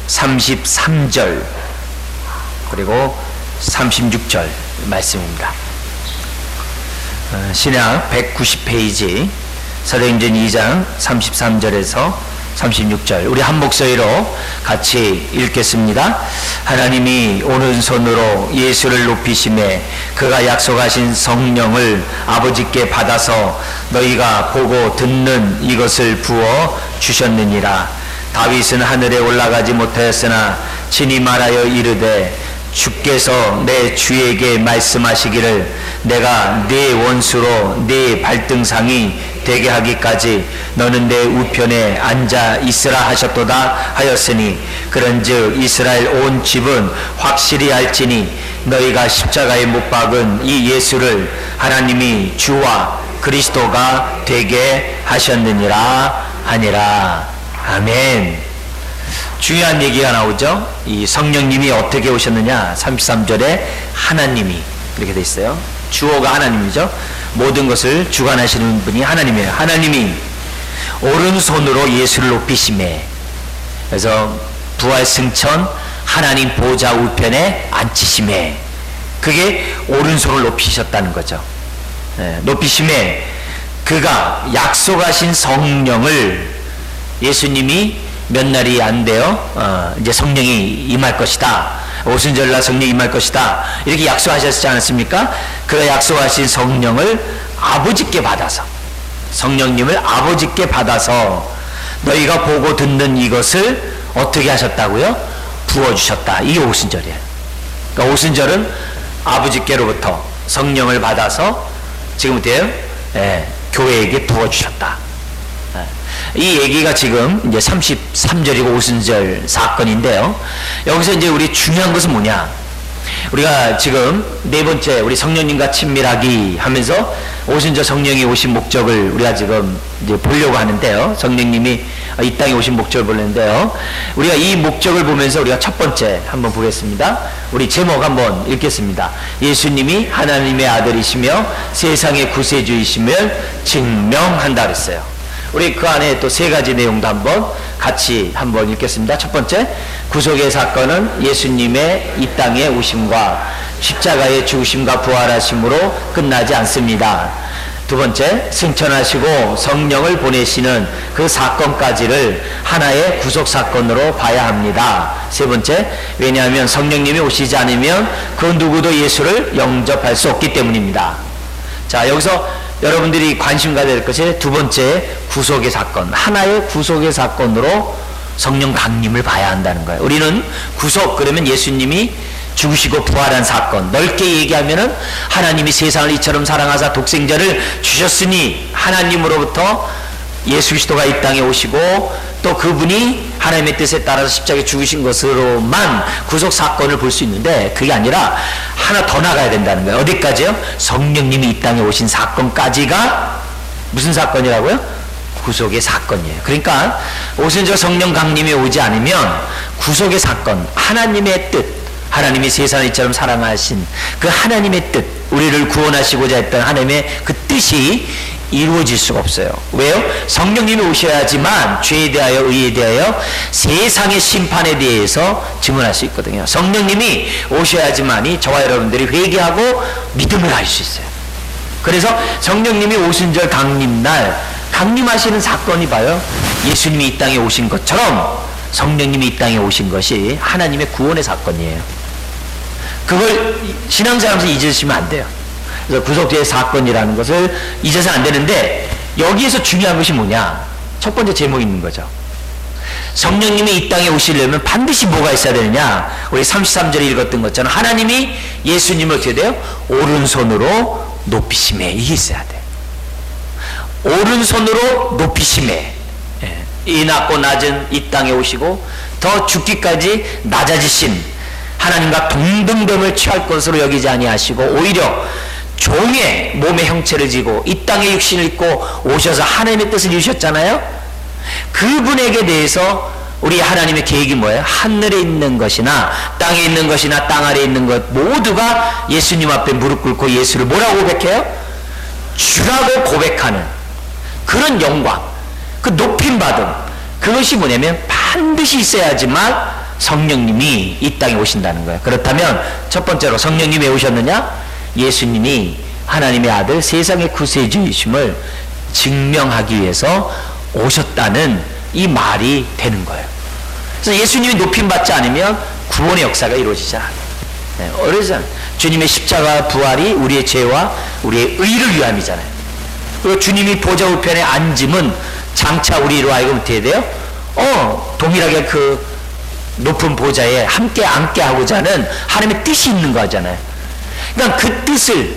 33절 그리고 36절 말씀입니다. 신약 190페이지 사도행전 2장 33절에서 36절 우리 한 목소리로 같이 읽겠습니다. 하나님이 오른손으로 예수를 높이심에 그가 약속하신 성령을 아버지께 받아서 너희가 보고 듣는 이것을 부어 주셨느니라. 다윗은 하늘에 올라가지 못하였으나 친히 말하여 이르되 주께서 내 주에게 말씀하시기를 내가 네 원수로 네 발등상이 되게 하기까지 너는 내 우편에 앉아 있으라 하셨도다 하였으니 그런즉 이스라엘 온 집은 확실히 알지니 너희가 십자가에 못 박은 이 예수를 하나님이 주와 그리스도가 되게 하셨느니라 하니라. 아멘. 중요한 얘기가 나오죠. 이 성령님이 어떻게 오셨느냐. 33절에 하나님이 이렇게 돼 있어요. 주어가 하나님이죠. 모든 것을 주관하시는 분이 하나님이에요. 하나님이 오른손으로 예수를 높이심에, 그래서 부활 승천 하나님 보좌 우편에 앉히심에, 그게 오른손을 높이셨다는 거죠. 높이심에 그가 약속하신 성령을 예수님이 몇 날이 안 돼요. 이제 성령이 임할 것이다. 오순절날 성령이 임할 것이다. 이렇게 약속하셨지 않았습니까? 그 약속하신 성령을 아버지께 받아서, 성령님을 아버지께 받아서 너희가 보고 듣는 이것을 어떻게 하셨다고요? 부어주셨다. 이게 오순절이에요. 그러니까 오순절은 아버지께로부터 성령을 받아서 지금부터요, 교회에게 부어주셨다. 이 얘기가 지금 이제 33절이고 오순절 사건인데요. 여기서 이제 우리 중요한 것은 뭐냐? 우리가 지금 네 번째 우리 성령님과 친밀하기 하면서 오순절 성령이 오신 목적을 우리가 지금 이제 보려고 하는데요. 성령님이 이 땅에 오신 목적을 보는데요. 우리가 이 목적을 보면서 우리가 첫 번째 한번 보겠습니다. 우리 제목 한번 읽겠습니다. 예수님이 하나님의 아들이시며 세상의 구세주이심을 증명한다 그랬어요. 우리 그 안에 또 세 가지 내용도 같이 한번 읽겠습니다. 첫 번째, 구속의 사건은 예수님의 이 땅에 오심과 십자가의 죽으심과 부활하심으로 끝나지 않습니다. 두 번째, 승천하시고 성령을 보내시는 그 사건까지를 하나의 구속 사건으로 봐야 합니다. 세 번째, 왜냐하면 성령님이 오시지 않으면 그 누구도 예수를 영접할 수 없기 때문입니다. 자, 여기서 여러분들이 관심 가져야 될 것이 두 번째, 구속의 사건, 하나의 구속의 사건으로 성령 강림을 봐야 한다는 거예요. 우리는 구속 그러면 예수님이 죽으시고 부활한 사건, 넓게 얘기하면은 하나님이 세상을 이처럼 사랑하사 독생자를 주셨으니 하나님으로부터 예수 그리스도가 이 땅에 오시고 또 그분이 하나님의 뜻에 따라서 십자가에 죽으신 것으로만 구속 사건을 볼 수 있는데, 그게 아니라 하나 더 나가야 된다는 거예요. 어디까지요? 성령님이 이 땅에 오신 사건까지가 무슨 사건이라고요? 구속의 사건이에요. 그러니까 오순절 성령 강림이 오지 않으면 구속의 사건, 하나님의 뜻, 하나님이 세상을 이처럼 사랑하신 그 하나님의 뜻, 우리를 구원하시고자 했던 하나님의 그 뜻이 이루어질 수가 없어요. 왜요? 성령님이 오셔야지만 죄에 대하여, 의에 대하여, 세상의 심판에 대해서 증언할 수 있거든요. 성령님이 오셔야지만이 저와 여러분들이 회개하고 믿음을 알 수 있어요. 그래서 성령님이 오순절 강림날 강림하시는 사건이 봐요, 예수님이 이 땅에 오신 것처럼 성령님이 이 땅에 오신 것이 하나님의 구원의 사건이에요. 그걸 신앙생활에서 잊으시면 안 돼요. 그래서 구속죄의 사건이라는 것을 잊어서는 안 되는데, 여기에서 중요한 것이 뭐냐? 첫 번째 제목이 있는 거죠. 성령님이 이 땅에 오시려면 반드시 뭐가 있어야 되느냐? 우리 33절에 읽었던 것처럼 하나님이 예수님을 어떻게 돼요? 오른손으로 높이심에, 이게 있어야 돼요. 오른손으로 높이심에, 이 낮고 낮은 이 땅에 오시고 더 죽기까지 낮아지신 하나님과 동등됨을 취할 것으로 여기지 아니하시고 오히려 종의 몸의 형체를 지고 이 땅에 육신을 입고 오셔서 하나님의 뜻을 이루셨잖아요. 그분에게 대해서 우리 하나님의 계획이 뭐예요? 하늘에 있는 것이나 땅에 있는 것이나 땅 아래에 있는 것 모두가 예수님 앞에 무릎 꿇고 예수를 뭐라고 고백해요? 주라고 고백하는 그런 영광, 그 높임받음, 그것이 뭐냐면 반드시 있어야지만 성령님이 이 땅에 오신다는 거예요. 그렇다면 첫 번째로 성령님이 왜 오셨느냐? 예수님이 하나님의 아들 세상의 구세주이심을 증명하기 위해서 오셨다는 이 말이 되는 거예요. 그래서 예수님이 높임받지 않으면 구원의 역사가 이루어지지 않아요. 네, 어려잖아요. 주님의 십자가 부활이 우리의 죄와 우리의 의를 위함이잖아요. 그리고 주님이 보좌 우편에 앉음은 장차 우리로 하여금 어떻게 돼요? 동일하게 그 높은 보좌에 함께 앉게 하고자 하는 하나님의 뜻이 있는 거잖아요. 그러니까 그 뜻을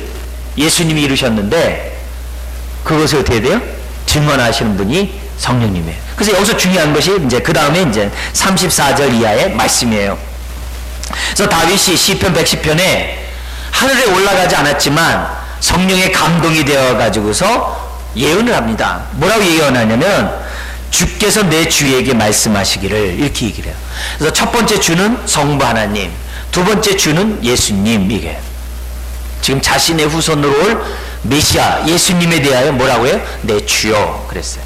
예수님이 이루셨는데 그것을 어떻게 돼요? 증언하시는 분이 성령님이에요. 그래서 여기서 중요한 것이 이제 그 다음에 이제 34절 이하의 말씀이에요. 그래서 다윗이 시편 110편에 하늘에 올라가지 않았지만 성령의 감동이 되어 가지고서 예언을 합니다. 뭐라고 예언하냐면 주께서 내 주에게 말씀하시기를 이렇게 얘기를 해요. 그래서 첫 번째 주는 성부 하나님, 두 번째 주는 예수님, 이게 지금 자신의 후손으로 올 메시아 예수님에 대하여 뭐라고 해요? 내 주여 그랬어요.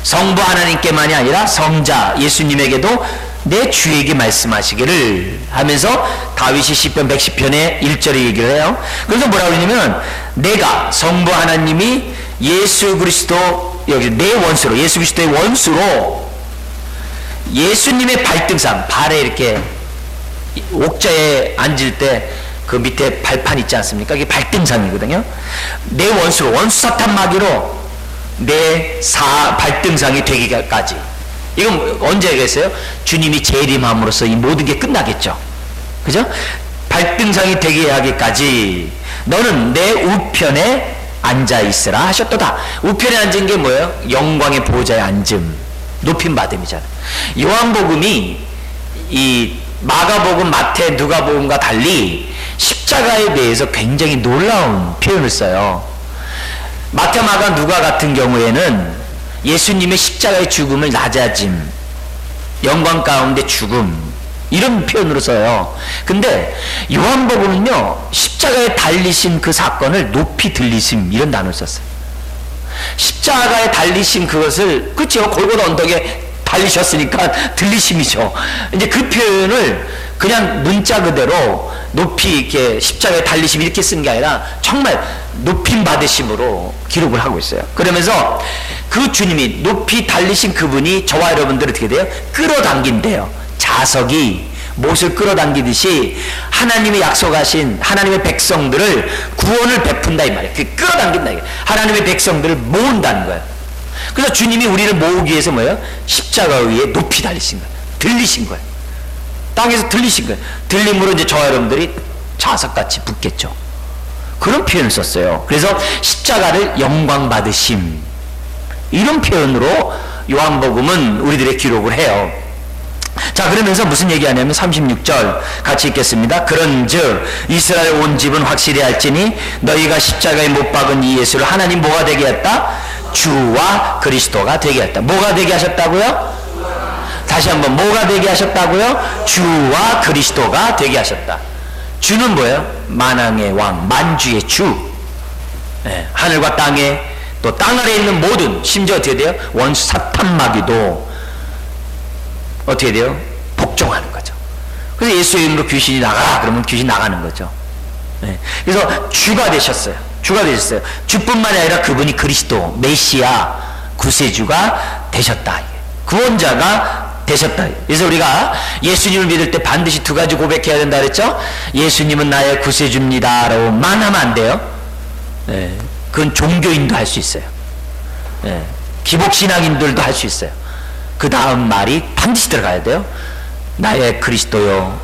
성부 하나님께만이 아니라 성자 예수님에게도 내 주에게 말씀하시기를 하면서 다윗이 시편 110편에 1절에 얘기를 해요. 그래서 뭐라고 그러냐면 내가 성부 하나님이 예수 그리스도 여기 내 원수로 예수 그리스도의 원수로 예수님의 발등상 발에 이렇게 옥자에 앉을 때 그 밑에 발판 있지 않습니까? 이게 발등상이거든요. 내 원수로 원수 사탄 마귀로 내 발등상이 되기까지. 이건 언제 하겠어요? 주님이 재림함으로써 이 모든 게 끝나겠죠. 그죠? 발등상이 되게 하기까지 너는 내 우편에 앉아 있으라 하셨도다. 우편에 앉은 게 뭐예요? 영광의 보좌에 앉음, 높임 받음이잖아요. 요한복음이 이 마가복음, 마태, 누가복음과 달리 십자가에 대해서 굉장히 놀라운 표현을 써요. 마태, 마가, 누가 같은 경우에는 예수님의 십자가의 죽음을 낮아짐, 영광 가운데 죽음, 이런 표현으로 써요. 근데 요한복음은요, 십자가에 달리신 그 사건을 높이 들리심, 이런 단어를 썼어요. 십자가에 달리신 그것을, 그렇죠, 골고다 언덕에 달리셨으니까 들리심이죠. 이제 그 표현을 그냥 문자 그대로 높이 이렇게 십자가에 달리심 이렇게 쓴 게 아니라 정말 높임 받으심으로 기록을 하고 있어요. 그러면서 그 주님이 높이 달리신 그분이 저와 여러분들 어떻게 돼요? 끌어당긴대요. 자석이 못을 끌어당기듯이 하나님이 약속하신 하나님의 백성들을 구원을 베푼다 이 말이에요. 그 끌어당긴다 이게 하나님의 백성들을 모은다는 거예요. 그래서 주님이 우리를 모으기 위해서 뭐예요? 십자가 위에 높이 달리신 거예요. 들리신 거예요. 땅에서 들리신 거예요. 들림으로 이제 저와 여러분들이 자석같이 붙겠죠. 그런 표현을 썼어요. 그래서 십자가를 영광 받으심, 이런 표현으로 요한복음은 우리들의 기록을 해요. 자, 그러면서 무슨 얘기하냐면 36절 같이 읽겠습니다. 그런즉 이스라엘 온 집은 확실히 알지니 너희가 십자가에 못 박은 이 예수를 하나님 뭐가 되게 했다? 주와 그리스도가 되게 했다. 뭐가 되게 하셨다고요? 다시 한번 뭐가 되게 하셨다고요? 주와 그리스도가 되게 하셨다. 주는 뭐예요? 만왕의 왕, 만주의 주. 네, 하늘과 땅에 또 땅 아래에 있는 모든, 심지어 어떻게 돼요? 원수 사탄 마귀도 어떻게 돼요? 복종하는 거죠. 그래서 예수의 이름으로 귀신이 나가라 그러면 귀신 나가는 거죠. 네, 그래서 주가 되셨어요. 주가 되셨어요. 주뿐만이 아니라 그분이 그리스도, 메시아, 구세주가 되셨다. 구원자가 되셨다. 그래서 우리가 예수님을 믿을 때 반드시 두 가지 고백해야 된다 그랬죠? 예수님은 나의 구세주입니다 라고만 하면 안 돼요. 네, 그건 종교인도 할 수 있어요. 네, 기복신앙인들도 할 수 있어요. 그 다음 말이 반드시 들어가야 돼요. 나의 그리스도요.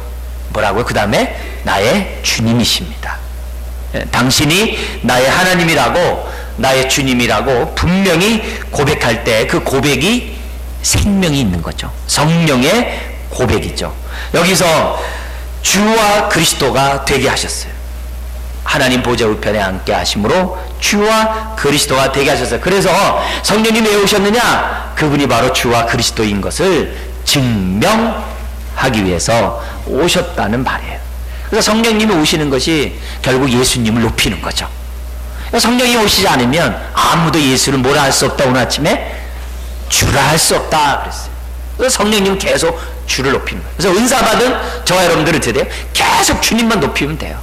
뭐라고요? 그 다음에 나의 주님이십니다. 네, 당신이 나의 하나님이라고, 나의 주님이라고 분명히 고백할 때 그 고백이 생명이 있는 거죠. 성령의 고백이죠. 여기서 주와 그리스도가 되게 하셨어요. 하나님 보좌 우편에 앉게 하심으로 주와 그리스도가 되게 하셨어요. 그래서 성령님이 왜 오셨느냐? 그분이 바로 주와 그리스도인 것을 증명하기 위해서 오셨다는 말이에요. 그래서 성령님이 오시는 것이 결국 예수님을 높이는 거죠. 성령이 오시지 않으면 아무도 예수를 뭐라 할 수 없다. 오늘 아침에 주라 할 수 없다 그랬어요. 그래서 성령님 계속 주를 높이는 거예요. 그래서 은사 받은 저와 여러분들은 어떻게 돼요? 계속 주님만 높이면 돼요.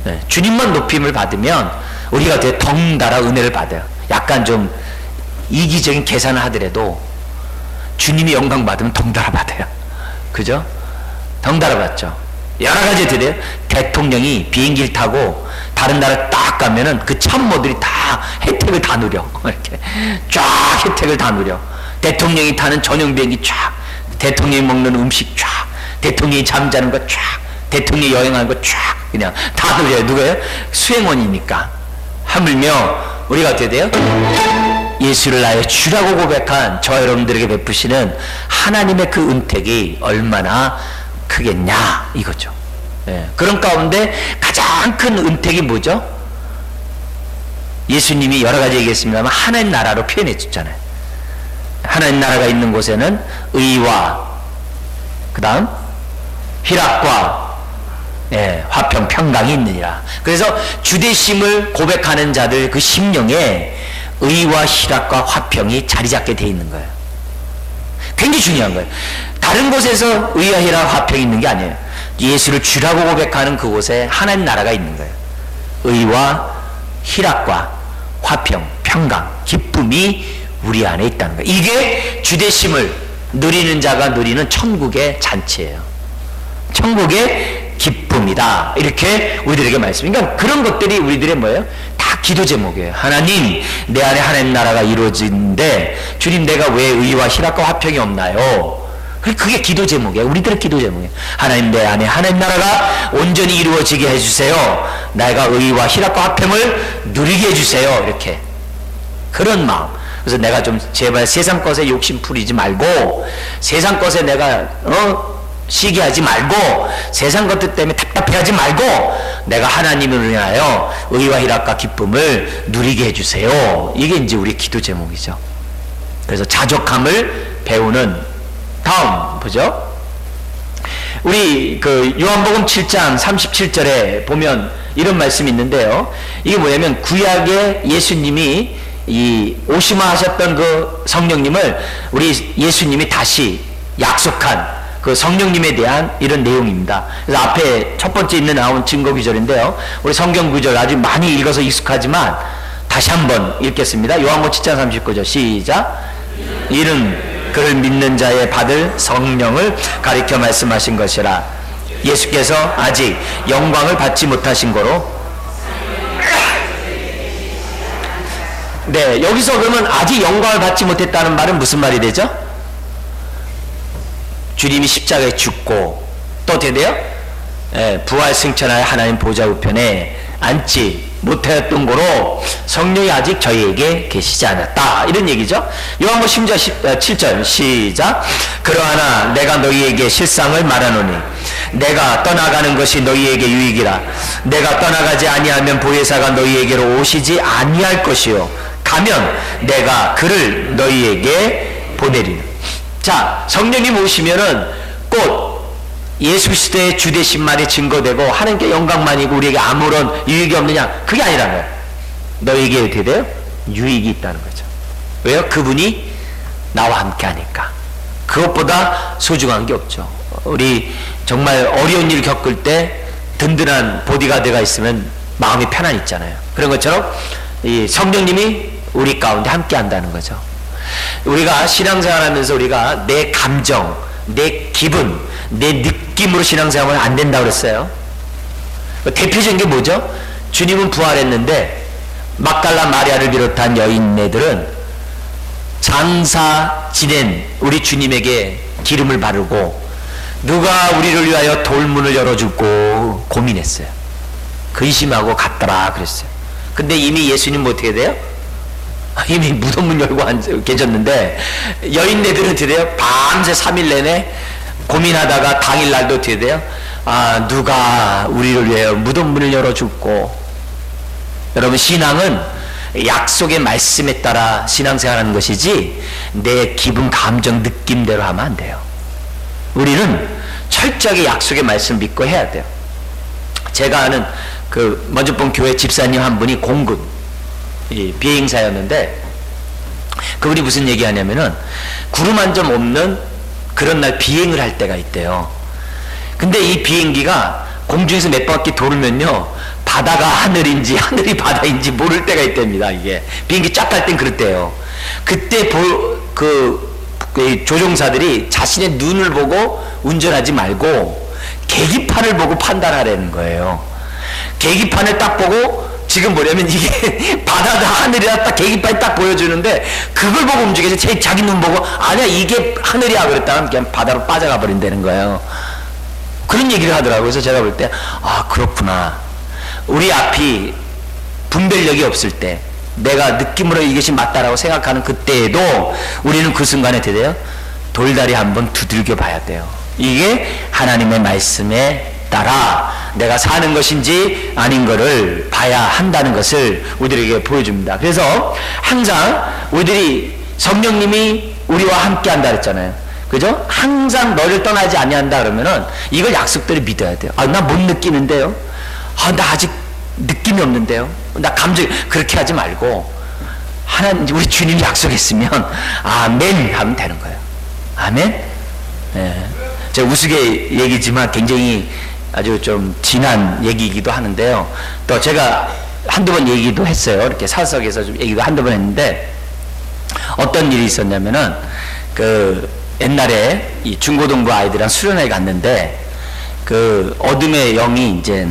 네, 주님만 높임을 받으면 우리가 되게 덩달아 은혜를 받아요. 약간 좀 이기적인 계산을 하더라도 주님이 영광 받으면 덩달아 받아요. 그죠? 덩달아 받죠. 여러 가지 돼요. 대통령이 비행기를 타고 다른 나라 딱 가면은 그 참모들이 다 혜택을 다 누려. 이렇게 쫙 혜택을 다 누려. 대통령이 타는 전용 비행기 쫙, 대통령이 먹는 음식 쫙, 대통령이 잠자는 거 쫙, 대통령이 여행하는 거 쫙, 그냥 다 누려요. 누가요? 수행원이니까. 하물며 우리가 어떻게 돼요? 예수를 나의 주라고 고백한 저 여러분들에게 베푸시는 하나님의 그 은택이 얼마나 크겠냐 이거죠. 예, 그런 가운데 가장 큰 은택이 뭐죠? 예수님이 여러 가지 얘기했습니다만 하나님 나라로 표현해 줬잖아요. 하나님 나라가 있는 곳에는 의와 그 다음 희락과 화평 평강이 있느니라. 그래서 주되심을 고백하는 자들 그 심령에 의와 희락과 화평이 자리 잡게 돼 있는 거예요. 굉장히 중요한 거예요. 다른 곳에서 의와 희락 화평이 있는 게 아니에요. 예수를 주라고 고백하는 그곳에 하나님 나라가 있는 거예요. 의와 희락과 화평, 평강, 기쁨이 우리 안에 있다는 거예요. 이게 주되심을 누리는 자가 누리는 천국의 잔치예요. 천국의 기쁨이다. 이렇게 우리들에게 말씀. 그러니까 그런 것들이 우리들의 뭐예요? 다 기도 제목이에요. 하나님, 내 안에 하나님 나라가 이루어진데 주님 내가 왜 의와 희락과 화평이 없나요? 그게 기도 제목이에요. 우리들의 기도 제목이에요. 하나님 내 안에 하나님 나라가 온전히 이루어지게 해주세요. 내가 의와 희락과 화평을 누리게 해주세요. 이렇게 그런 마음. 그래서 내가 좀 제발 세상 것에 욕심 부리지 말고 세상 것에 내가 시기하지 말고 세상 것들 때문에 답답해하지 말고 내가 하나님을 위하여 의와 희락과 기쁨을 누리게 해주세요. 이게 이제 우리 기도 제목이죠. 그래서 자족함을 배우는 다음 보죠. 우리 그 요한복음 7장 37절에 보면 이런 말씀이 있는데요. 이게 뭐냐면 구약에 예수님이 이 오시마 하셨던 그 성령님을 우리 예수님이 다시 약속한 그 성령님에 대한 이런 내용입니다. 그래서 앞에 첫 번째 있는 나온 증거 구절인데요. 우리 성경 구절 아주 많이 읽어서 익숙하지만 다시 한번 읽겠습니다. 요한복음 7장 39절 시작. 이는 그를 믿는 자의 받을 성령을 가리켜 말씀하신 것이라. 예수께서 아직 영광을 받지 못하신 거로. 네, 여기서 그러면 아직 영광을 받지 못했다는 말은 무슨 말이 되죠? 주님이 십자가에 죽고 또 어떻게 돼요? 부활 승천하여 하나님 보좌 우편에 앉지 못하였던 거로 성령이 아직 저희에게 계시지 않았다. 이런 얘기죠. 요한복음 7절 시작. 그러하나 내가 너희에게 실상을 말하노니 내가 떠나가는 것이 너희에게 유익이라. 내가 떠나가지 아니하면 보혜사가 너희에게로 오시지 아니할 것이요 가면 내가 그를 너희에게 보내리라. 자, 성령님 오시면은 곧 예수 그리스도의 주되심만이 증거되고 하나님께 영광만이고 우리에게 아무런 유익이 없느냐? 그게 아니라는 거예요. 너에게 어떻게 돼요? 유익이 있다는 거죠. 왜요? 그분이 나와 함께 하니까. 그것보다 소중한 게 없죠. 우리 정말 어려운 일 겪을 때 든든한 보디가드가 있으면 마음이 편안 있잖아요. 그런 것처럼 이 성령님이 우리 가운데 함께 한다는 거죠. 우리가 신앙생활하면서 우리가 내 감정, 내 기분, 내 느낌으로 신앙생활은 안 된다고 그랬어요. 대표적인 게 뭐죠? 주님은 부활했는데 막달라 마리아를 비롯한 여인네들은 장사 지낸 우리 주님에게 기름을 바르고 누가 우리를 위하여 돌문을 열어주고 고민했어요. 근심하고 갔더라 그랬어요. 근데 이미 예수님은 어떻게 돼요? 이미 무덤문 열고 계셨는데 여인네들은 어떻게 돼요? 밤새 3일 내내 고민하다가 당일날도 어떻게 돼요? 아, 누가 우리를 위하여 무덤문을 열어주고. 여러분, 신앙은 약속의 말씀에 따라 신앙생활하는 것이지 내 기분, 감정, 느낌대로 하면 안 돼요. 우리는 철저하게 약속의 말씀 믿고 해야 돼요. 제가 아는 그 먼저 본 교회 집사님 한 분이 공군 비행사였는데 그분이 무슨 얘기하냐면은 구름 한 점 없는 그런 날 비행을 할 때가 있대요. 근데 이 비행기가 공중에서 몇 바퀴 돌면요, 바다가 하늘인지 하늘이 바다인지 모를 때가 있답니다. 이게 비행기 쫙 갈 땐 그렇대요. 그때 그 조종사들이 자신의 눈을 보고 운전하지 말고 계기판을 보고 판단하라는 거예요. 계기판을 딱 보고, 지금 뭐냐면 이게 바다다 하늘이다 딱 계기판이 딱 보여주는데 그걸 보고 움직여서 자기 눈 보고 아니야 이게 하늘이야 그랬다면 그냥 바다로 빠져가 버린다는 거예요. 그런 얘기를 하더라고요. 그래서 제가 볼 때 아 그렇구나. 우리 앞이 분별력이 없을 때 내가 느낌으로 이것이 맞다라고 생각하는 그때에도 우리는 그 순간에 돼요. 돌다리 한번 두들겨 봐야 돼요. 이게 하나님의 말씀에 따라 내가 사는 것인지 아닌 것을 봐야 한다는 것을 우리에게 보여줍니다. 그래서 항상 우리들이 성령님이 우리와 함께 한다 그랬잖아요. 그죠? 항상 너를 떠나지 아니한다 그러면은 이걸 약속대로 믿어야 돼요. 아, 나 못 느끼는데요. 아, 나 아직 느낌이 없는데요. 나 감정 그렇게 하지 말고 하나님 우리 주님이 약속했으면 아멘 하면 되는 거예요. 아멘. 네. 제가 우스개 얘기지만 굉장히 아주 좀 진한 얘기이기도 하는데요. 또 제가 한두 번 얘기도 했어요. 이렇게 사석에서 좀 얘기도 한두 번 했는데 어떤 일이 있었냐면은 그 옛날에 이 중고등부 아이들이랑 수련회 갔는데 그 어둠의 영이 이제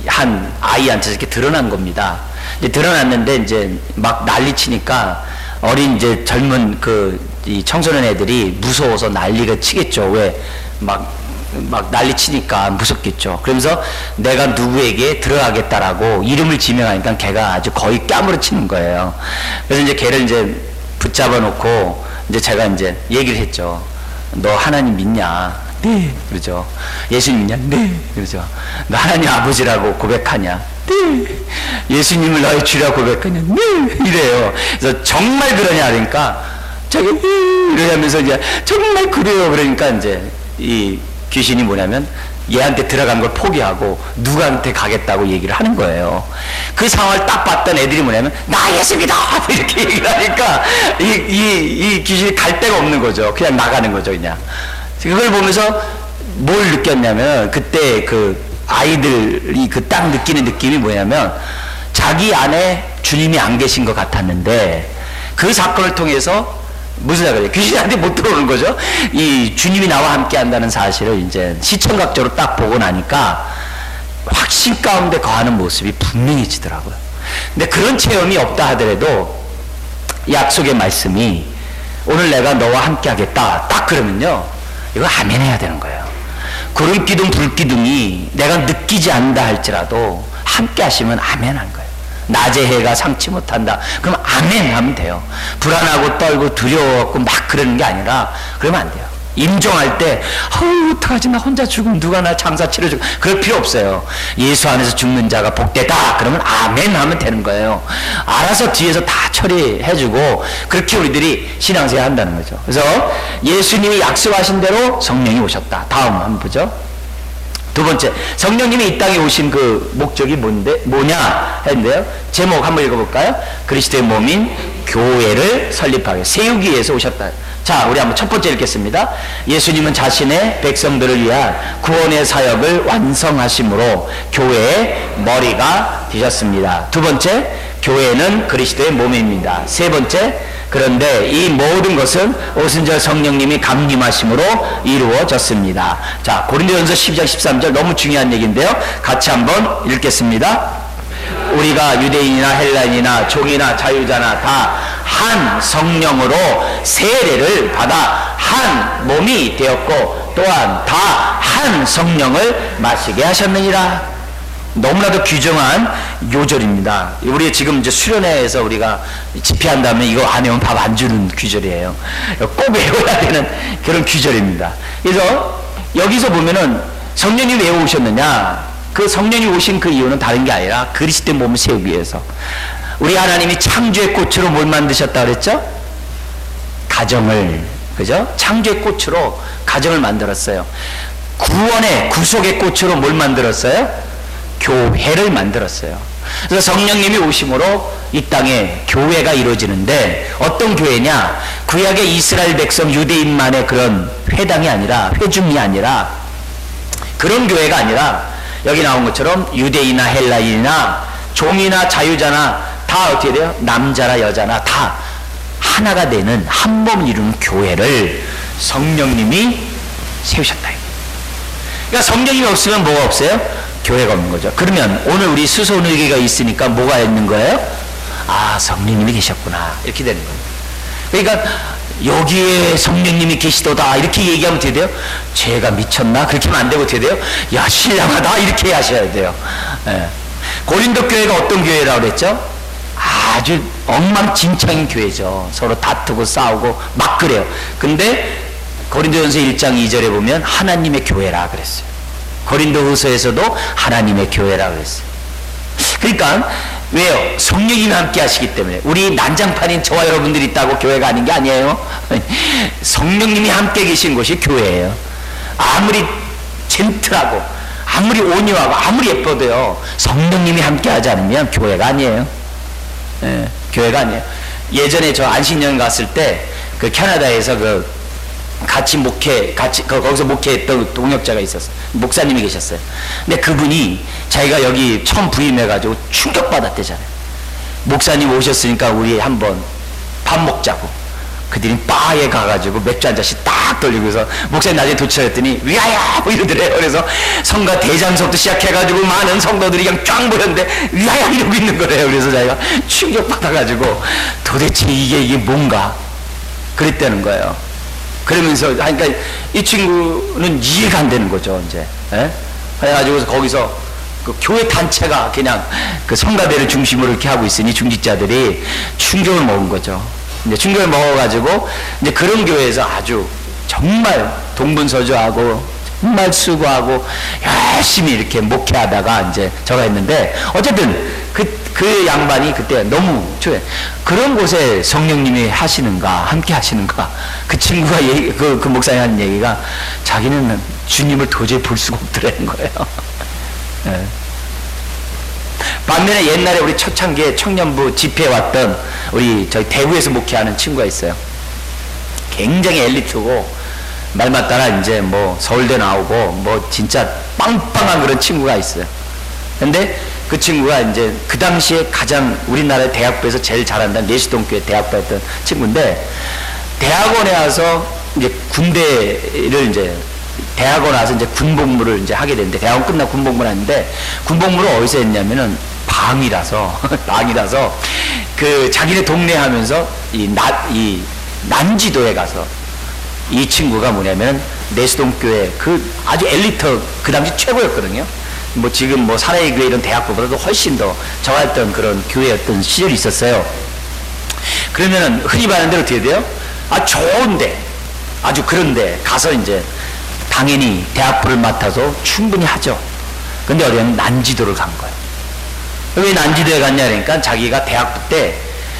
한 아이한테 이렇게 드러난 겁니다. 이제 드러났는데 이제 막 난리치니까 어린 이제 젊은 이 청소년 애들이 무서워서 난리가 치겠죠. 왜 막 난리치니까 무섭겠죠. 그러면서 내가 누구에게 들어가겠다라고 이름을 지명하니까 걔가 아주 거의 까무러치는 거예요. 그래서 이제 걔를 이제 붙잡아 놓고 이제 제가 이제 얘기를 했죠. 너 하나님 믿냐? 네. 그러죠. 예수님 믿냐? 네. 그러죠. 너 하나님 아버지라고 고백하냐? 네. 예수님을 너의 주라고 고백하냐? 네. 이래요. 그래서 정말 그러냐? 그러니까 자기 이러면서 이제 정말 그래요. 그러니까 이제 이 귀신이 뭐냐면 얘한테 들어간 걸 포기하고 누구한테 가겠다고 얘기를 하는 거예요. 그 상황을 딱 봤던 애들이 뭐냐면 나 예수 믿어 이렇게 얘기를 하니까 이 귀신이 갈 데가 없는 거죠. 그냥 나가는 거죠. 그냥 그걸 보면서 뭘 느꼈냐면 그때 그 아이들이 그 딱 느끼는 느낌이 뭐냐면 자기 안에 주님이 안 계신 것 같았는데 그 사건을 통해서 무슨 생각이에요? 귀신한테 못 들어오는 거죠. 이 주님이 나와 함께 한다는 사실을 이제 시청각적으로 딱 보고 나니까 확신 가운데 거하는 모습이 분명해지더라고요. 근데 그런 체험이 없다 하더라도 약속의 말씀이 오늘 내가 너와 함께 하겠다 딱 그러면요 이거 아멘 해야 되는 거예요. 구름기둥 불기둥이 내가 느끼지 않는다 할지라도 함께 하시면 아멘 한 거예요. 낮에 해가 상치 못한다. 그럼 아멘 하면 돼요. 불안하고 떨고 두려워갖고 막 그러는 게 아니라 그러면 안 돼요. 임종할 때 어떡하지 나 혼자 죽으면 누가 나 장사 치러주고 그럴 필요 없어요. 예수 안에서 죽는 자가 복되다 그러면 아멘 하면 되는 거예요. 알아서 뒤에서 다 처리해주고 그렇게 우리들이 신앙생활 한다는 거죠. 그래서 예수님이 약속하신 대로 성령이 오셨다. 다음 한번 보죠. 두 번째, 성령님이 이 땅에 오신 그 목적이 뭐냐 했는데요. 제목 한번 읽어볼까요? 그리스도의 몸인 교회를 설립하게 세우기 위해서 오셨다. 자, 우리 한번 첫 번째 읽겠습니다. 예수님은 자신의 백성들을 위한 구원의 사역을 완성하심으로 교회의 머리가 되셨습니다. 두 번째, 교회는 그리스도의 몸입니다. 세 번째, 그런데 이 모든 것은 오순절 성령님이 감림하심으로 이루어졌습니다. 자, 고린도전서 12장 13절 너무 중요한 얘기인데요. 같이 한번 읽겠습니다. 우리가 유대인이나 헬라인이나 종이나 자유자나 다 한 성령으로 세례를 받아 한 몸이 되었고 또한 다 한 성령을 마시게 하셨느니라. 너무나도 귀중한 요절입니다. 우리 지금 이제 수련회에서 우리가 집회한 다음에 이거 안 외우면 밥 안 주는 귀절이에요. 꼭 외워야 되는 그런 귀절입니다. 그래서 여기서 보면은 성령이 왜 오셨느냐? 그 성령이 오신 그 이유는 다른 게 아니라 그리스도의 몸을 세우기 위해서. 우리 하나님이 창조의 꽃으로 뭘 만드셨다 그랬죠? 가정을, 그죠? 창조의 꽃으로 가정을 만들었어요. 구원의 구속의 꽃으로 뭘 만들었어요? 교회를 만들었어요. 그래서 성령님이 오심으로 이 땅에 교회가 이루어지는데 어떤 교회냐? 구약의 이스라엘 백성 유대인만의 그런 회당이 아니라 회중이 아니라 그런 교회가 아니라 여기 나온 것처럼 유대인이나 헬라인이나 종이나 자유자나 다 어떻게 돼요? 남자나 여자나 다 하나가 되는 한 몸을 이루는 교회를 성령님이 세우셨다. 그러니까 성령님이 없으면 뭐가 없어요? 교회가 없는 거죠. 그러면 오늘 우리 수소문교가 있으니까 뭐가 있는 거예요? 아, 성령님이 계셨구나, 이렇게 되는 거예요. 그러니까 여기에 성령님이 계시도다 이렇게 얘기하면 어떻게 돼요? 죄가 미쳤나? 그렇게 하면 안 되고 어떻게 돼요? 야, 신령하다 이렇게 하셔야 돼요. 예. 고린도 교회가 어떤 교회라고 그랬죠? 아주 엉망진창인 교회죠. 서로 다투고 싸우고 막 그래요. 근데 고린도전서 1장 2절에 보면 하나님의 교회라 그랬어요. 고린도후서에서도 하나님의 교회라 그랬어요. 그러니까 왜요? 성령님이 함께 하시기 때문에. 우리 난장판인 저와 여러분들이 있다고 교회가 아닌 게 아니에요. 성령님이 함께 계신 곳이 교회예요. 아무리 젠틀하고 아무리 온유하고 아무리 예뻐도요, 성령님이 함께 하지 않으면 교회가 아니에요. 예, 교회가 아니에요. 예전에 저 안식년 갔을 때 그 캐나다에서 거기서 목회했던 동역자가 있었어요. 목사님이 계셨어요. 근데 그분이 자기가 여기 처음 부임해가지고 충격받았대잖아요. 목사님 오셨으니까 우리 한번 밥 먹자고. 그들이 바에 가가지고 맥주 한 잔씩 딱 돌리고서 목사님 나중에 도착했더니 위하여 뭐 이러더래요. 그래서 성가 대장석도 시작해가지고 많은 성도들이 그냥 쫙 모였는데 위하여 이러고 있는 거래요. 그래서 자기가 충격받아가지고 도대체 이게 뭔가 그랬다는 거예요. 그러면서 그러니까 이 친구는 이해가 안 되는 거죠. 이제 그래가지고 거기서 그 교회 단체가 그냥 그 성가대를 중심으로 이렇게 하고 있으니 중직자들이 충격을 먹은 거죠. 이제 충격을 먹어가지고 이제 그런 교회에서 아주 정말 동분서주하고 정말 수고하고 열심히 이렇게 목회하다가 이제 저가 했는데 어쨌든 그 양반이 그때 너무 좋아해. 그런 곳에 성령님이 하시는가, 함께 하시는가. 그 친구가 그 목사님 하는 얘기가 자기는 주님을 도저히 볼 수가 없더라는 거예요. 네. 반면에 옛날에 우리 초창기에 청년부 집회에 왔던 우리 저희 대구에서 목회하는 친구가 있어요. 굉장히 엘리트고 말 맞다나 이제 뭐 서울대 나오고 뭐 진짜 빵빵한 그런 친구가 있어요. 근데 그 친구가 이제 그 당시에 가장 우리나라 대학부에서 제일 잘한다는 내시동교회 대학부였던 친구인데 대학원에 와서 이제 군대를 이제 대학원 와서 이제 군복무를 이제 하게 됐는데 대학원 끝나고 군복무를 하는데 군복무를 어디서 했냐면은 방이라서 그 자기네 동네 하면서 이 난지도에 가서 이 친구가 뭐냐면 내시동교회 그 아주 엘리트 그 당시 최고였거든요. 뭐 지금 뭐 사나이 교회 이런 대학교보다도 훨씬 더 저했던 그런 교회였던 시절이 있었어요. 그러면은 흔히 말하는 대로 어떻게 돼요? 아, 좋은데 아주 그런데 가서 이제 당연히 대학부를 맡아서 충분히 하죠. 근데 어디는 난지도를 간 거예요. 왜 난지도에 갔냐 그러니까 자기가 대학부 때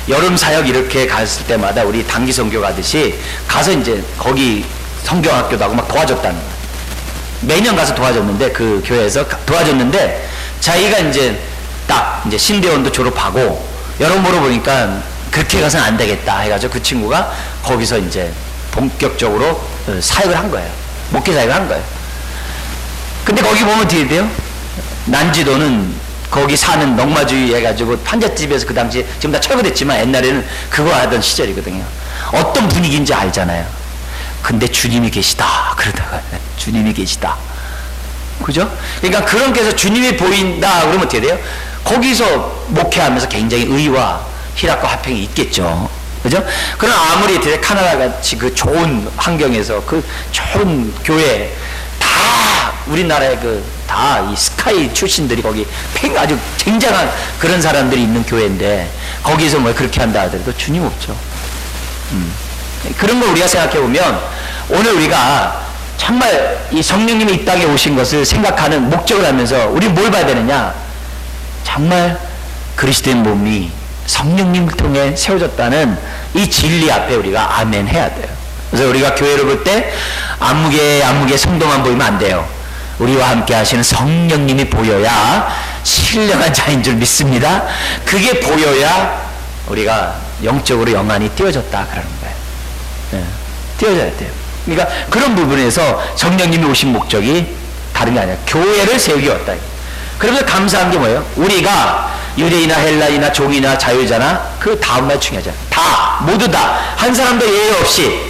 여름 사역 이렇게 갔을 때마다 우리 단기 선교 가듯이 가서 이제 거기 성경학교도 하고 막 도와줬다는 거예요. 매년 가서 도와줬는데 그 교회에서 도와줬는데 자기가 이제 딱 이제 신대원도 졸업하고 여러모로 보니까 그렇게 가서는 안 되겠다 해가지고 그 친구가 거기서 이제 본격적으로 사역을 한 거예요. 목회 사역을 한 거예요. 근데 거기 보면 어떻게 돼요? 난지도는 거기 사는 농마주의 해가지고 판잣집에서 그 당시에 지금 다 철거됐지만 옛날에는 그거 하던 시절이거든요. 어떤 분위기인지 알잖아요. 근데 주님이 계시다 그러다가 주님이 계시다, 그죠? 그러니까 그런 데서 주님이 보인다 그러면 어떻게 돼요? 거기서 목회하면서 굉장히 의와 희락과 화평이 있겠죠, 그죠? 그럼 아무리 카나다 같이 그 좋은 환경에서 그 좋은 교회 다 우리나라의 다 이 스카이 출신들이 거기 아주 굉장한 그런 사람들이 있는 교회인데 거기서 뭐 그렇게 한다 하더라도 주님 없죠. 그런 걸 우리가 생각해 보면 오늘 우리가 정말 이 성령님이 이 땅에 오신 것을 생각하는 목적을 하면서 우리 뭘 봐야 되느냐? 정말 그리스도의 몸이 성령님을 통해 세워졌다는 이 진리 앞에 우리가 아멘 해야 돼요. 그래서 우리가 교회를 볼 때 안목에 성도만 보이면 안 돼요. 우리와 함께 하시는 성령님이 보여야 신령한 자인 줄 믿습니다. 그게 보여야 우리가 영적으로 영안이 띄워졌다 그러는 거예요. 네. 띄워져야 돼요. 그러니까 그런 부분에서 성령님이 오신 목적이 다른 게 아니라 교회를 세우기 왔다. 그러면서 감사한 게 뭐예요? 우리가 유대인이나 헬라인이나 종이나 자유자나 그 다음날 중요하잖아요. 다 모두 다 한 사람도 예외 없이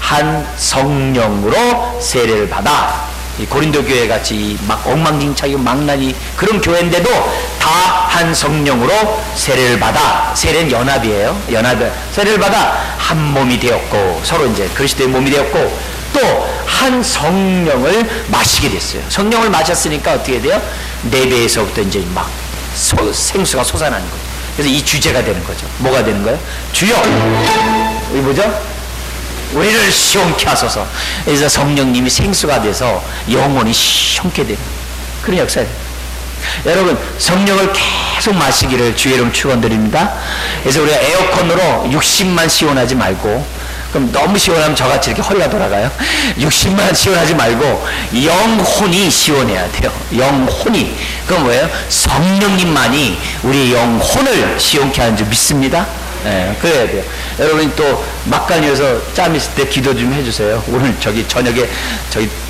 한 성령으로 세례를 받아. 이 고린도 교회 같이 막 엉망진창이고 망나니 그런 교회인데도 다 한 성령으로 세례를 받아. 세례는 연합이에요. 세례를 받아 한 몸이 되었고 서로 이제 그리스도의 몸이 되었고 또 한 성령을 마시게 됐어요. 성령을 마셨으니까 어떻게 돼요? 내 배에서부터 이제 막 생수가 솟아나는 거죠. 그래서 이 주제가 되는 거죠. 뭐가 되는 거예요? 주여, 이게 뭐죠? 우리를 시원케 하소서. 그래서 성령님이 생수가 돼서 영혼이 시원케 되는 그런 역사예요. 여러분 성령을 계속 마시기를 주의 이름 축원드립니다. 그래서 우리가 에어컨으로 60만 시원하지 말고, 그럼 너무 시원하면 저같이 이렇게 허리가 돌아가요. 60만 시원하지 말고 영혼이 시원해야 돼요. 영혼이. 그건 뭐예요? 성령님만이 우리 영혼을 시원케 하는 줄 믿습니다. 네, 그래야 돼요. 여러분이 또 막간이어서 짬 있을 때 기도 좀 해주세요. 오늘 저녁에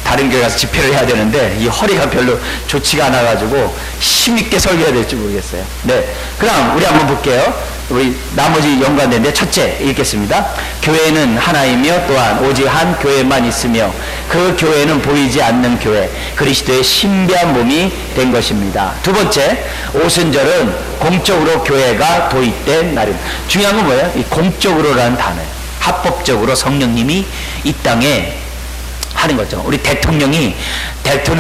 다른 교회 가서 집회를 해야 되는데 이 허리가 별로 좋지가 않아가지고 힘있게 설교해야 될지 모르겠어요. 네, 그럼 우리 한번 볼게요. 우리 나머지 연관된데 첫째 읽겠습니다. 교회는 하나이며 또한 오직 한 교회만 있으며 그 교회는 보이지 않는 교회 그리스도의 신비한 몸이 된 것입니다. 두 번째, 오순절은 공적으로 교회가 도입된 날입니다. 중요한 건 뭐예요? 이 공적으로라는 단어예요. 합법적으로 성령님이 이 땅에 하는 거죠. 우리 대통령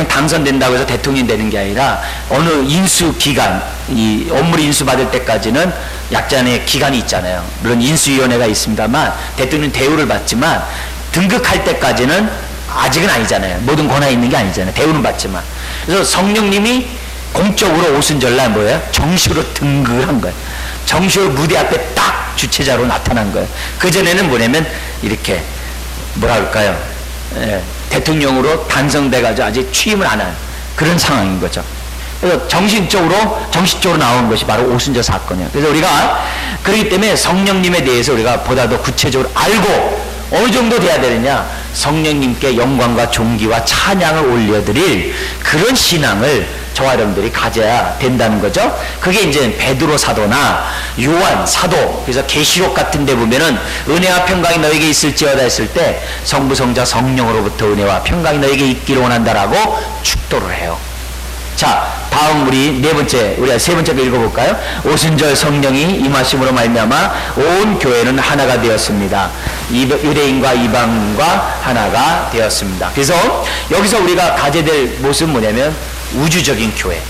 당선된다고 해서 대통령이 되는 게 아니라 어느 인수 기간, 이 업무 인수 받을 때까지는 약간의 기간이 있잖아요. 물론 인수위원회가 있습니다만 대통령 대우를 받지만 등극할 때까지는 아직은 아니잖아요. 모든 권한이 있는 게 아니잖아요. 대우는 받지만. 그래서 성령님이 공적으로 오순절날 뭐예요? 정식으로 등극을 한 거예요. 정식으로 무대 앞에 딱 주체자로 나타난 거예요. 그전에는 뭐냐면 이렇게 뭐라 할까요? 대통령으로 단성돼가지고 아직 취임을 안 한 그런 상황인 거죠. 그래서 정식적으로 나오는 것이 바로 오순절 사건이에요. 그래서 우리가 그렇기 때문에 성령님에 대해서 우리가 보다 더 구체적으로 알고 어느 정도 돼야 되느냐? 성령님께 영광과 존귀와 찬양을 올려드릴 그런 신앙을 저와 여러분들이 가져야 된다는 거죠. 그게 이제 베드로 사도나 요한 사도, 그래서 계시록 같은 데 보면은 은혜와 평강이 너에게 있을지어다 했을 때 성부 성자 성령으로부터 은혜와 평강이 너에게 있기를 원한다라고 축도를 해요. 자, 다음 우리가 세 번째 거 읽어볼까요? 오순절 성령이 임하심으로 말미암아 온 교회는 하나가 되었습니다. 유대인과 이방인과 하나가 되었습니다. 그래서 여기서 우리가 가져야 될 모습은 뭐냐면 우주적인 교회.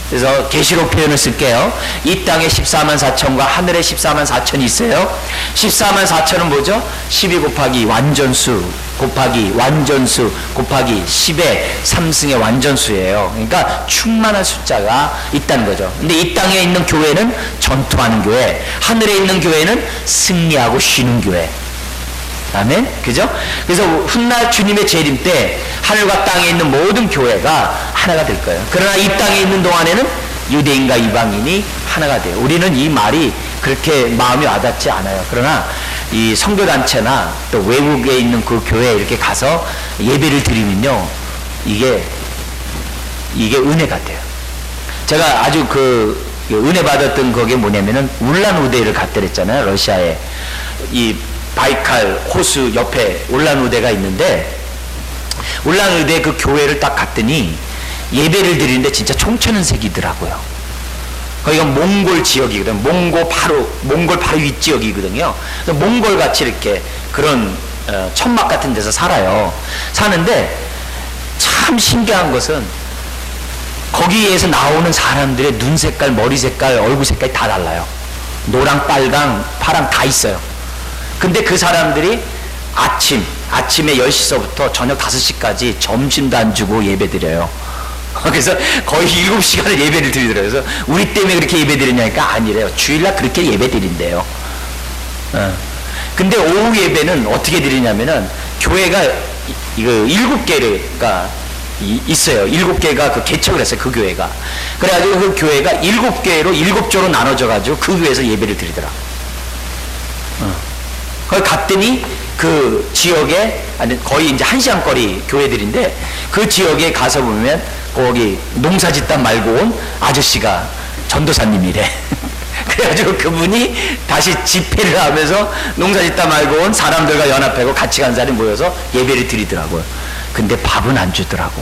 그래서 계시록 표현을 쓸게요. 이 땅에 14만 4천과 하늘에 14만 4천이 있어요. 14만 4천은 뭐죠? 12 곱하기 완전수 곱하기 완전수 곱하기 10의 3승의 완전수예요. 그러니까 충만한 숫자가 있다는 거죠. 근데 이 땅에 있는 교회는 전투하는 교회, 하늘에 있는 교회는 승리하고 쉬는 교회. 아멘? 그죠? 그래서 훗날 주님의 재림 때 하늘과 땅에 있는 모든 교회가 하나가 될 거예요. 그러나 이 땅에 있는 동안에는 유대인과 이방인이 하나가 돼요. 우리는 이 말이 그렇게 마음이 와닿지 않아요. 그러나 이 선교단체나 또 외국에 있는 그 교회에 이렇게 가서 예배를 드리면요, 이게 은혜가 돼요. 제가 아주 그 은혜 받았던 그게 뭐냐면은 울란우데를 갔더랬잖아요. 러시아에 이 바이칼 호수 옆에 울란우데가 있는데 울란우데 그 교회를 딱 갔더니 예배를 드리는데 진짜 총천연색이더라고요. 거기가 몽골 지역이거든. 몽골 바로 윗지역이거든요. 그래서 몽골 같이 이렇게 그런 천막 같은 데서 살아요. 사는데 참 신기한 것은 거기에서 나오는 사람들의 눈 색깔, 머리 색깔, 얼굴 색깔이 다 달라요. 노랑, 빨강, 파랑 다 있어요. 근데 그 사람들이 아침에 10시서부터 저녁 5시까지 점심도 안 주고 예배 드려요. 그래서 거의 7시간을 예배를 드리더라고요. 그래서 우리 때문에 그렇게 예배 드리냐니까 아니래요. 주일날 그렇게 예배 드린대요. 근데 오후 예배는 어떻게 드리냐면은 교회가 이거 7개가 있어요. 7개가 그 개척을 했어요. 그 교회가. 그래가지고 그 교회가 7개로 7조로 나눠져가지고 그 교회에서 예배를 드리더라. 거기 갔더니 그 지역에, 아니, 거의 이제 1시간 거리 교회들인데 그 지역에 가서 보면 거기 농사 짓다 말고 온 아저씨가 전도사님이래. 그래가지고 그분이 다시 집회를 하면서 농사 짓다 말고 온 사람들과 연합하고 같이 간 사람이 모여서 예배를 드리더라고요. 근데 밥은 안 주더라고.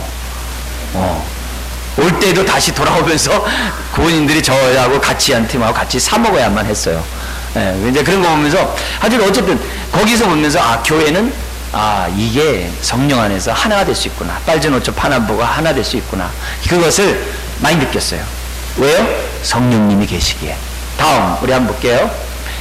올 때도 다시 돌아오면서 구원인들이 저하고 같이 한 팀하고 같이 사 먹어야만 했어요. 예, 이제 그런 거 보면서 하여튼 어쨌든 거기서 보면서 교회는 이게 성령 안에서 하나가 될 수 있구나. 빨전 오초 파남보가 하나 될 수 있구나. 그것을 많이 느꼈어요. 왜요? 성령님이 계시기에. 다음 우리 한번 볼게요.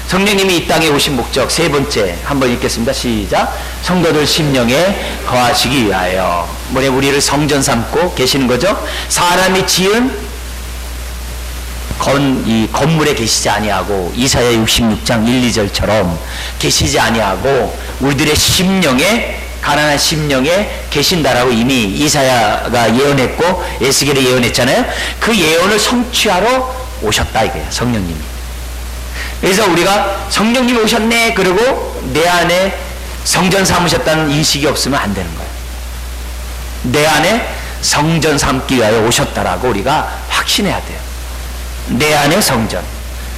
성령님이 이 땅에 오신 목적 세 번째 한번 읽겠습니다. 시작. 성도들 심령에 거하시기 위하여. 뭐냐, 우리를 성전 삼고 계시는 거죠. 사람이 지은 이 건물에 계시지 아니하고 이사야 66장 1, 2절처럼 계시지 아니하고 우리들의 심령에, 가난한 심령에 계신다라고 이미 이사야가 예언했고 에스겔이 예언했잖아요. 그 예언을 성취하러 오셨다 이거예요. 성령님이. 그래서 우리가 성령님이 오셨네 그러고 내 안에 성전 삼으셨다는 인식이 없으면 안 되는 거예요. 내 안에 성전 삼기 위하여 오셨다라고 우리가 확신해야 돼요. 내 안에 성전.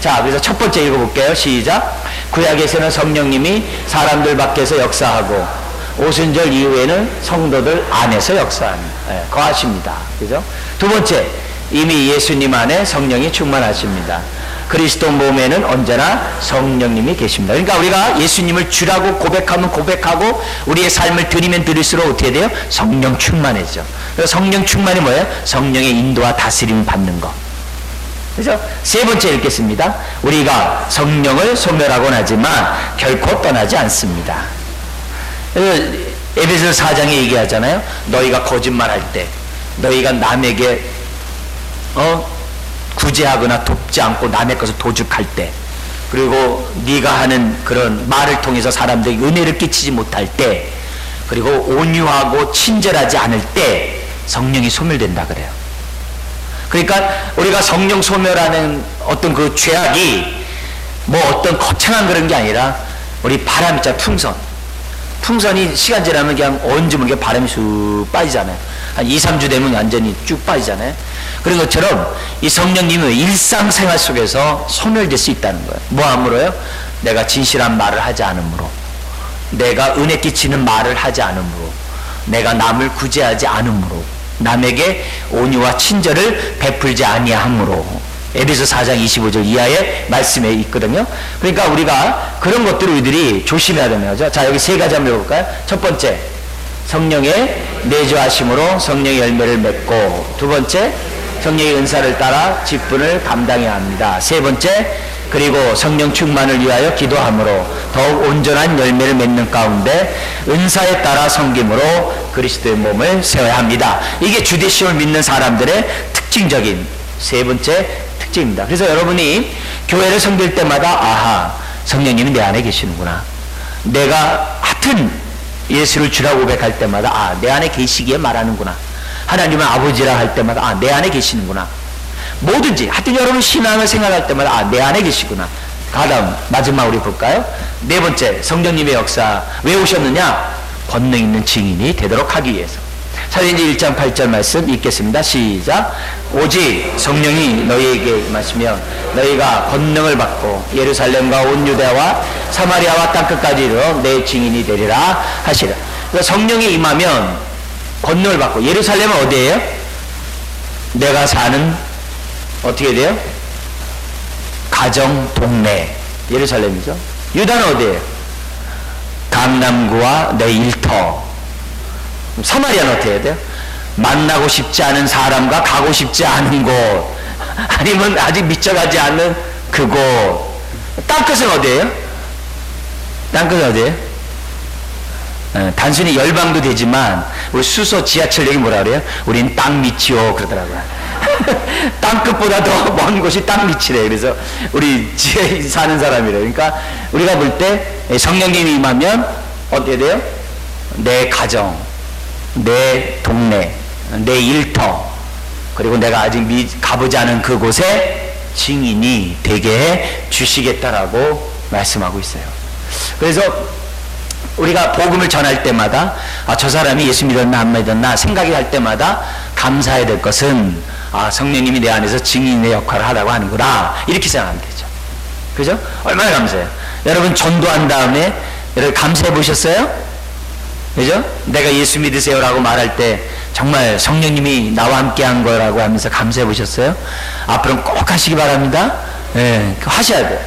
자, 그래서 첫 번째 읽어볼게요. 시작. 구약에서는 성령님이 사람들 밖에서 역사하고 오순절 이후에는 성도들 안에서 역사합니다. 거하십니다. 그죠? 두 번째, 이미 예수님 안에 성령이 충만하십니다. 그리스도 몸에는 언제나 성령님이 계십니다. 그러니까 우리가 예수님을 주라고 고백하면 고백하고 우리의 삶을 드리면 드릴수록 어떻게 돼요? 성령 충만해져. 그래서 성령 충만이 뭐예요? 성령의 인도와 다스림을 받는 것. 그래서 세 번째 읽겠습니다. 우리가 성령을 소멸하곤 하지만 결코 떠나지 않습니다. 에베소서 4장에 얘기하잖아요. 너희가 거짓말할 때, 너희가 남에게 구제하거나 돕지 않고 남의 것을 도둑할 때, 그리고 네가 하는 그런 말을 통해서 사람들에게 은혜를 끼치지 못할 때, 그리고 온유하고 친절하지 않을 때 성령이 소멸된다 그래요. 그러니까 우리가 성령 소멸하는 어떤 그 죄악이 뭐 어떤 거창한 그런 게 아니라 우리 바람 있잖아. 풍선이 시간 지나면 그냥 언제 모르게 바람이 쑥 빠지잖아요. 한 2, 3주 되면 완전히 쭉 빠지잖아요. 그런 것처럼 이 성령님은 일상생활 속에서 소멸될 수 있다는 거예요. 뭐 함으로요? 내가 진실한 말을 하지 않으므로, 내가 은혜 끼치는 말을 하지 않으므로, 내가 남을 구제하지 않으므로, 남에게 온유와 친절을 베풀지 아니함으로. 에베소 4장 25절 이하의 말씀에 있거든요. 그러니까 우리가 그런 것들을 우리들이 조심해야 되는 거죠. 자, 여기 세 가지 한번 해볼까요? 첫 번째, 성령의 내주하심으로 성령의 열매를 맺고, 두 번째, 성령의 은사를 따라 직분을 감당해야 합니다. 세 번째, 그리고 성령 충만을 위하여 기도함으로 더욱 온전한 열매를 맺는 가운데 은사에 따라 섬김으로 그리스도의 몸을 세워야 합니다. 이게 주대시험을 믿는 사람들의 특징적인 세 번째 특징입니다. 그래서 여러분이 교회를 섬길 때마다 아하, 성령님이 내 안에 계시는구나. 내가 하여튼 예수를 주라고 고백할 때마다 내 안에 계시기에 말하는구나. 하나님은 아버지라 할 때마다 내 안에 계시는구나. 뭐든지 하여튼 여러분 신앙을 생각할 때마다 내 안에 계시구나. 다음 마지막 우리 볼까요? 네 번째, 성령님의 역사. 왜 오셨느냐? 권능 있는 증인이 되도록 하기 위해서. 사도행전 1장 8절 말씀 읽겠습니다. 시작. 오직 성령이 너희에게 임하시면 너희가 권능을 받고 예루살렘과 온 유대와 사마리아와 땅끝까지 이르러 내 증인이 되리라 하시라. 그러니까 성령이 임하면 권능을 받고, 예루살렘은 어디예요? 내가 사는 어떻게 돼요? 가정, 동네, 예루살렘이죠. 유다는 어디예요? 강남구와 내 일터. 사마리아는 어떻게 해야 돼요? 만나고 싶지 않은 사람과 가고 싶지 않은 곳, 아니면 아직 미쳐가지 않는 그곳. 땅끝은 어디예요? 땅끝은 어디예요? 단순히 열방도 되지만 우리 수소 지하철역이 뭐라 그래요? 우린 땅 밑이요 그러더라고요. 땅끝보다 더 먼 곳이 땅 밑이래. 그래서 우리 지하에 사는 사람이래. 그러니까 우리가 볼 때 성령님이 임하면 어떻게 돼요? 내 가정, 내 동네, 내 일터, 그리고 내가 아직 가보지 않은 그곳에 증인이 되게 해 주시겠다라고 말씀하고 있어요. 그래서 우리가 복음을 전할 때마다 저 사람이 예수 믿었나 안 믿었나 생각이 할 때마다 감사해야 될 것은 성령님이 내 안에서 증인의 역할을 하라고 하는구나, 이렇게 생각하면 되죠. 그죠? 얼마나 감사해요. 여러분 전도한 다음에 여러분 감사해 보셨어요? 그죠? 내가 예수 믿으세요라고 말할 때 정말 성령님이 나와 함께 한 거라고 하면서 감사해 보셨어요? 앞으로는 꼭 하시기 바랍니다. 예, 하셔야 돼요.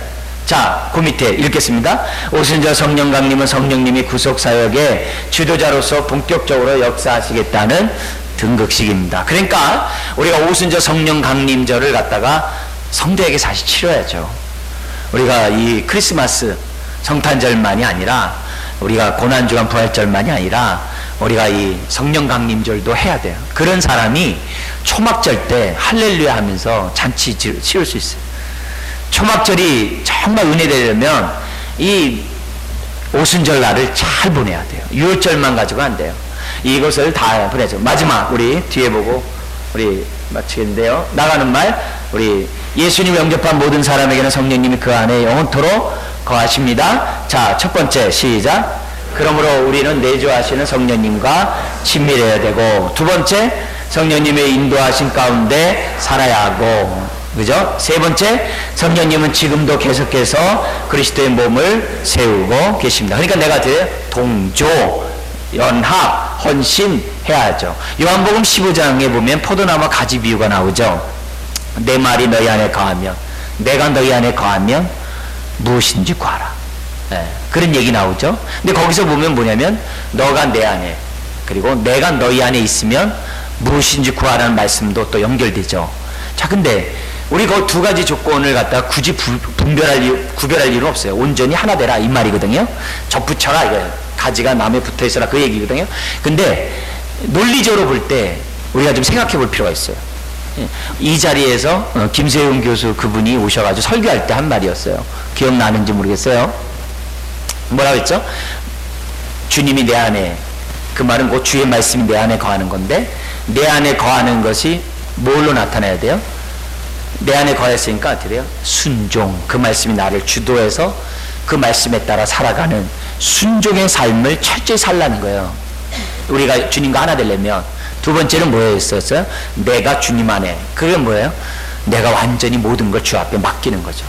자, 그 밑에 읽겠습니다. 오순절 성령 강림은 성령님이 구속 사역의 주도자로서 본격적으로 역사하시겠다는 등극식입니다. 그러니까 우리가 오순절 성령 강림절을 갖다가 성도에게 사실 치러야죠. 우리가 이 크리스마스 성탄절만이 아니라, 우리가 고난주간 부활절만이 아니라 우리가 이 성령 강림절도 해야 돼요. 그런 사람이 초막절 때 할렐루야 하면서 잔치 치를 수 있어요. 초막절이 정말 은혜되려면 이 오순절 날을 잘 보내야 돼요. 유월절만 가지고 안 돼요. 이것을 다 보내죠. 마지막 우리 뒤에 보고 우리 마치겠는데요. 나가는 말, 우리 예수님 영접한 모든 사람에게는 성령님이 그 안에 영원토록 거하십니다. 자, 첫 번째 시작. 그러므로 우리는 내주하시는 성령님과 친밀해야 되고, 두 번째 성령님의 인도하신 가운데 살아야 하고, 그죠? 세 번째, 성령님은 지금도 계속해서 그리스도의 몸을 세우고 계십니다. 그러니까 내가 동조, 연합, 헌신해야죠. 요한복음 15장에 보면 포도나무와 가지 비유가 나오죠. 내 말이 너희 안에 거하면, 내가 너희 안에 거하면 무엇인지 구하라. 네, 그런 얘기 나오죠. 근데 거기서 보면 뭐냐면 너가 내 안에, 그리고 내가 너희 안에 있으면 무엇인지 구하라는 말씀도 또 연결되죠. 자, 근데 우리 그 두 가지 조건을 갖다가 굳이 구별할 이유는 없어요. 온전히 하나 되라 이 말이거든요. 접붙여라 이거예요. 가지가 나무에 붙어 있어라 그 얘기거든요. 근데 논리적으로 볼 때 우리가 좀 생각해 볼 필요가 있어요. 이 자리에서 김세용 교수 그분이 오셔가지고 설교할 때 한 말이었어요. 기억나는지 모르겠어요. 뭐라고 했죠? 주님이 내 안에, 그 말은 곧 주의 말씀이 내 안에 거하는 건데, 내 안에 거하는 것이 뭘로 나타나야 돼요? 내 안에 거했으니까 어떻게 돼요? 순종. 그 말씀이 나를 주도해서 그 말씀에 따라 살아가는 순종의 삶을 철저히 살라는 거예요. 우리가 주님과 하나 되려면. 두 번째는 뭐였었어요? 내가 주님 안에. 그게 뭐예요? 내가 완전히 모든 걸 주 앞에 맡기는 거죠.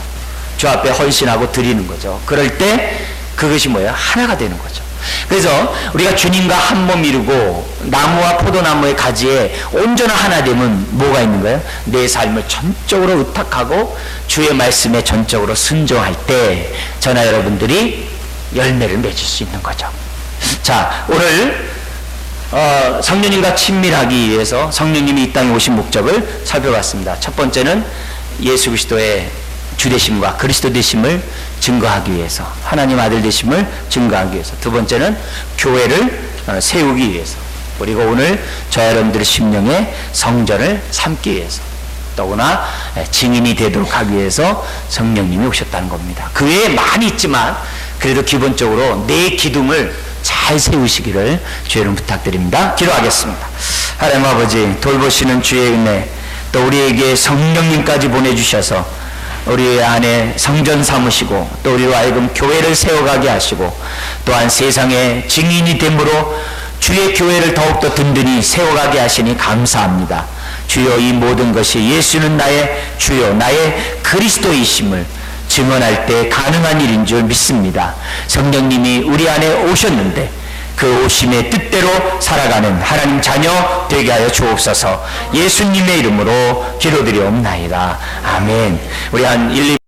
주 앞에 헌신하고 드리는 거죠. 그럴 때 그것이 뭐예요? 하나가 되는 거죠. 그래서 우리가 주님과 한 몸 이루고 나무와 포도나무의 가지에 온전한 하나 되면 뭐가 있는 거예요? 내 삶을 전적으로 의탁하고 주의 말씀에 전적으로 순종할 때 저나 여러분들이 열매를 맺을 수 있는 거죠. 자, 오늘 성령님과 친밀하기 위해서 성령님이 이 땅에 오신 목적을 살펴봤습니다. 첫 번째는 예수 그리스도의 주 되심과 그리스도 되심을 증거하기 위해서, 하나님 아들 되심을 증거하기 위해서. 두 번째는 교회를 세우기 위해서, 그리고 오늘 저 여러분들의 심령에 성전을 삼기 위해서, 더구나 증인이 되도록 하기 위해서 성령님이 오셨다는 겁니다. 그 외에 많이 있지만 그래도 기본적으로 내 기둥을 잘 세우시기를 주여러분 부탁드립니다. 기도하겠습니다. 하나님 아버지, 돌보시는 주의 은혜, 또 우리에게 성령님까지 보내주셔서 우리 안에 성전 삼으시고, 또 우리로 하여금 교회를 세워가게 하시고, 또한 세상의 증인이 됨으로 주의 교회를 더욱더 든든히 세워가게 하시니 감사합니다. 주여, 이 모든 것이 예수는 나의 주요, 나의 그리스도이심을 증언할 때 가능한 일인 줄 믿습니다. 성령님이 우리 안에 오셨는데 그 오심의 뜻대로 살아가는 하나님 자녀 되게 하여 주옵소서. 예수님의 이름으로 기도드리옵나이다. 아멘. 우리 한 1, 2